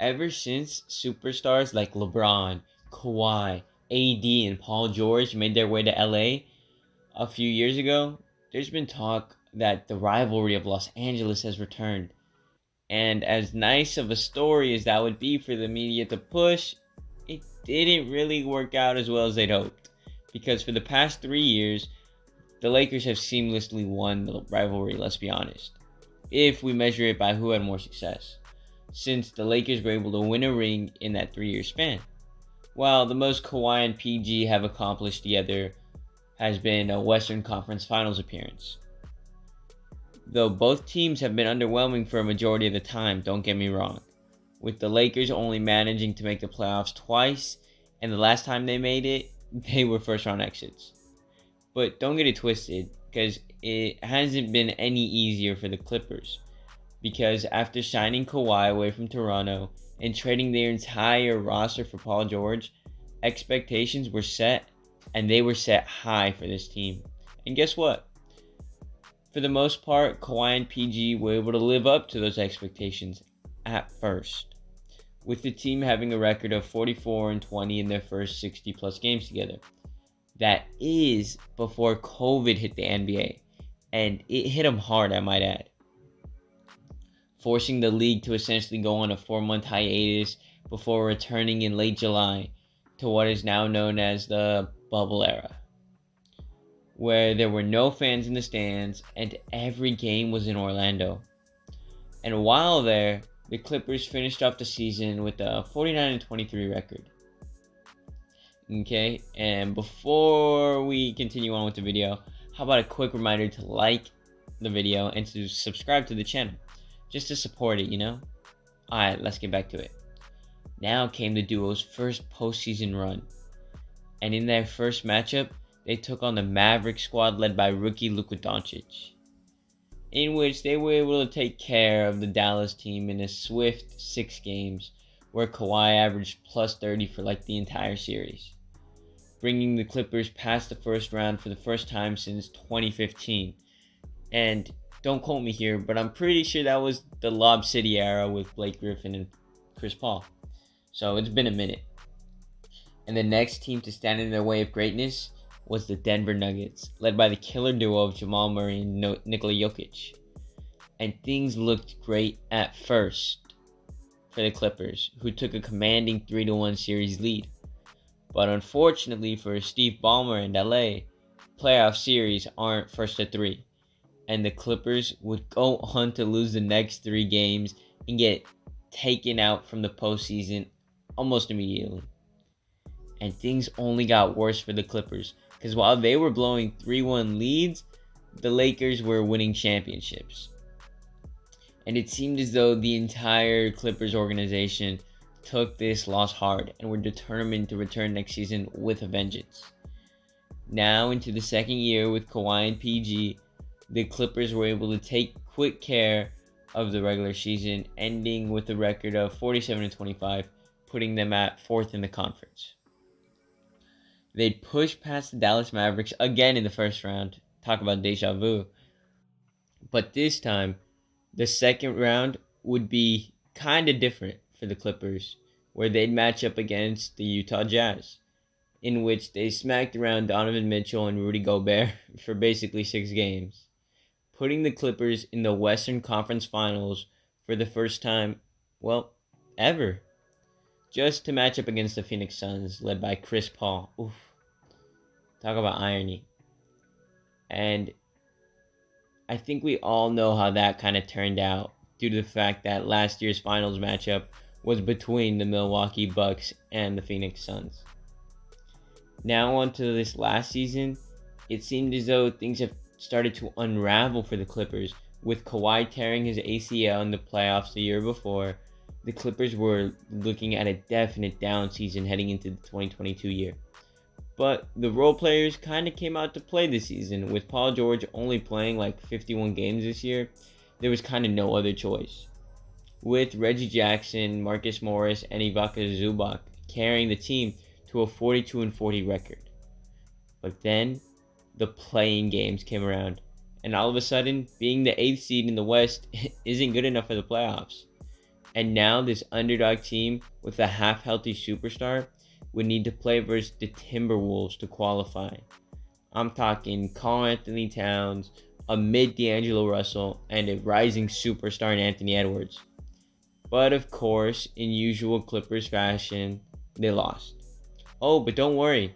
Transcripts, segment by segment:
Ever since superstars like LeBron, Kawhi, AD, and Paul George made their way to LA a few years ago, there's been talk that the rivalry of Los Angeles has returned. And as nice of a story as that would be for the media to push, it didn't really work out as well as they'd hoped. Because for the past 3 years, the Lakers have seamlessly won the rivalry, let's be honest, if we measure it by who had more success, since the Lakers were able to win a ring in that 3 year span. While the most Kawhi and PG have accomplished together has been a Western Conference Finals appearance. Though both teams have been underwhelming for a majority of the time, don't get me wrong, with the Lakers only managing to make the playoffs twice, and the last time they made it, they were first round exits. But don't get it twisted, because it hasn't been any easier for the Clippers. Because after signing Kawhi away from Toronto and trading their entire roster for Paul George, expectations were set, and they were set high for this team. And guess what? For the most part, Kawhi and PG were able to live up to those expectations at first, with the team having a record of 44-20 in their first 60 plus games together. That is before COVID hit the NBA, and it hit them hard, I might add, forcing the league to essentially go on a 4-month hiatus before returning in late July to what is now known as the bubble era, where there were no fans in the stands and every game was in Orlando. And while there, the Clippers finished off the season with a 49-23 record. Okay, and before we continue on with the video, how about a quick reminder to like the video and to subscribe to the channel, just to support it, Alright, let's get back to it. Now came the duo's first postseason run, and in their first matchup, they took on the Mavericks squad led by rookie Luka Doncic, in which they were able to take care of the Dallas team in a swift 6 games, where Kawhi averaged plus 30 for like the entire series, bringing the Clippers past the first round for the first time since 2015. And don't quote me here, but I'm pretty sure that was the Lob City era with Blake Griffin and Chris Paul. So it's been a minute. And the next team to stand in their way of greatness was the Denver Nuggets, led by the killer duo of Jamal Murray and Nikola Jokic. And things looked great at first for the Clippers, who took a commanding 3-1 series lead. But unfortunately for Steve Ballmer and LA, playoff series aren't first to 3. And the Clippers would go on to lose the next 3 games and get taken out from the postseason almost immediately. And things only got worse for the Clippers, because while they were blowing 3-1 leads, the Lakers were winning championships. And it seemed as though the entire Clippers organization took this loss hard and were determined to return next season with a vengeance. Now into the second year with Kawhi and PG, the Clippers were able to take quick care of the regular season, ending with a record of 47-25, putting them at 4th in the conference. They'd push past the Dallas Mavericks again in the first round. Talk about deja vu. But this time, the second round would be kind of different for the Clippers, where they'd match up against the Utah Jazz, in which they smacked around Donovan Mitchell and Rudy Gobert for basically 6 games, putting the Clippers in the Western Conference Finals for the first time, ever. Just to match up against the Phoenix Suns, led by Chris Paul. Oof. Talk about irony. And I think we all know how that kind of turned out, due to the fact that last year's finals matchup was between the Milwaukee Bucks and the Phoenix Suns. Now on to this last season, it seemed as though things have started to unravel for the Clippers, with Kawhi tearing his ACL in the playoffs the year before. The Clippers were looking at a definite down season heading into the 2022 year. But the role players kind of came out to play this season, with Paul George only playing like 51 games this year. There was kind of no other choice, with Reggie Jackson, Marcus Morris, and Ivica Zubac carrying the team to a 42-40 record. But then the play-in games came around, and all of a sudden, being the 8th seed in the West isn't good enough for the playoffs. And now this underdog team with a half-healthy superstar would need to play versus the Timberwolves to qualify. I'm talking Karl Anthony Towns, a mid D'Angelo Russell, and a rising superstar in Anthony Edwards. But of course, in usual Clippers fashion, they lost. Oh, but don't worry,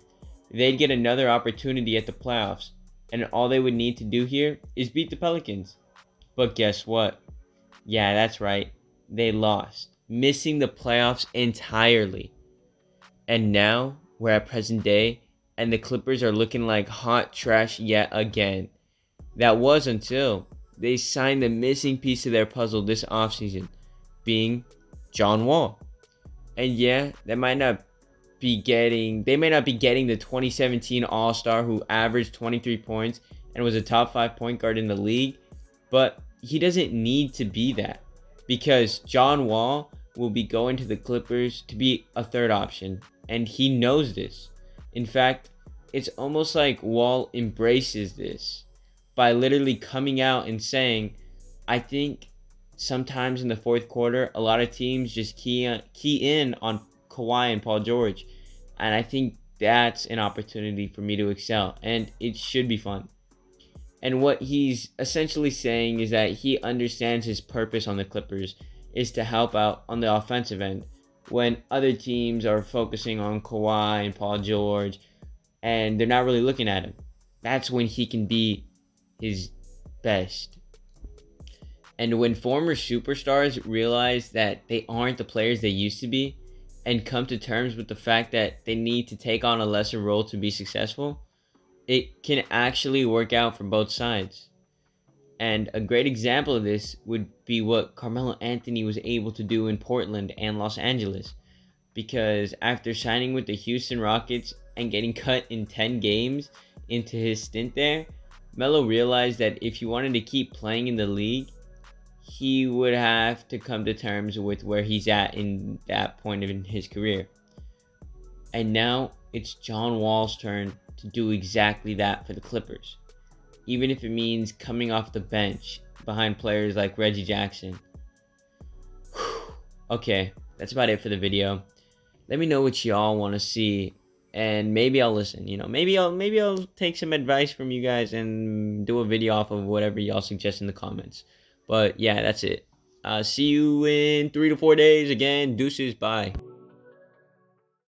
they'd get another opportunity at the playoffs, and all they would need to do here is beat the Pelicans. But guess what? Yeah, that's right. They lost, missing the playoffs entirely. And now we're at present day, and the Clippers are looking like hot trash yet again. That was until they signed the missing piece of their puzzle this offseason, being John Wall. And yeah, they might not be getting the 2017 All-Star who averaged 23 points and was a top 5 point guard in the league, but he doesn't need to be that because John Wall will be going to the Clippers to be a third option, and he knows this. In fact, it's almost like Wall embraces this by literally coming out and saying, I think sometimes in the fourth quarter, a lot of teams just key in on Kawhi and Paul George. And I think that's an opportunity for me to excel. And it should be fun. And what he's essentially saying is that he understands his purpose on the Clippers is to help out on the offensive end when other teams are focusing on Kawhi and Paul George and they're not really looking at him. That's when he can be his best. And when former superstars realize that they aren't the players they used to be and come to terms with the fact that they need to take on a lesser role to be successful, it can actually work out for both sides. And a great example of this would be what Carmelo Anthony was able to do in Portland and Los Angeles. Because after signing with the Houston Rockets and getting cut in 10 games into his stint there, Melo realized that if he wanted to keep playing in the league, he would have to come to terms with where he's at in that point in his career. And now it's John Wall's turn to do exactly that for the Clippers, even if it means coming off the bench behind players like Reggie Jackson. Okay, that's about it for the video. Let me know what y'all want to see, and maybe I'll listen. Maybe I'll take some advice from you guys and do a video off of whatever y'all suggest in the comments. But yeah, that's it. See you in 3 to 4 days. Again, deuces. Bye.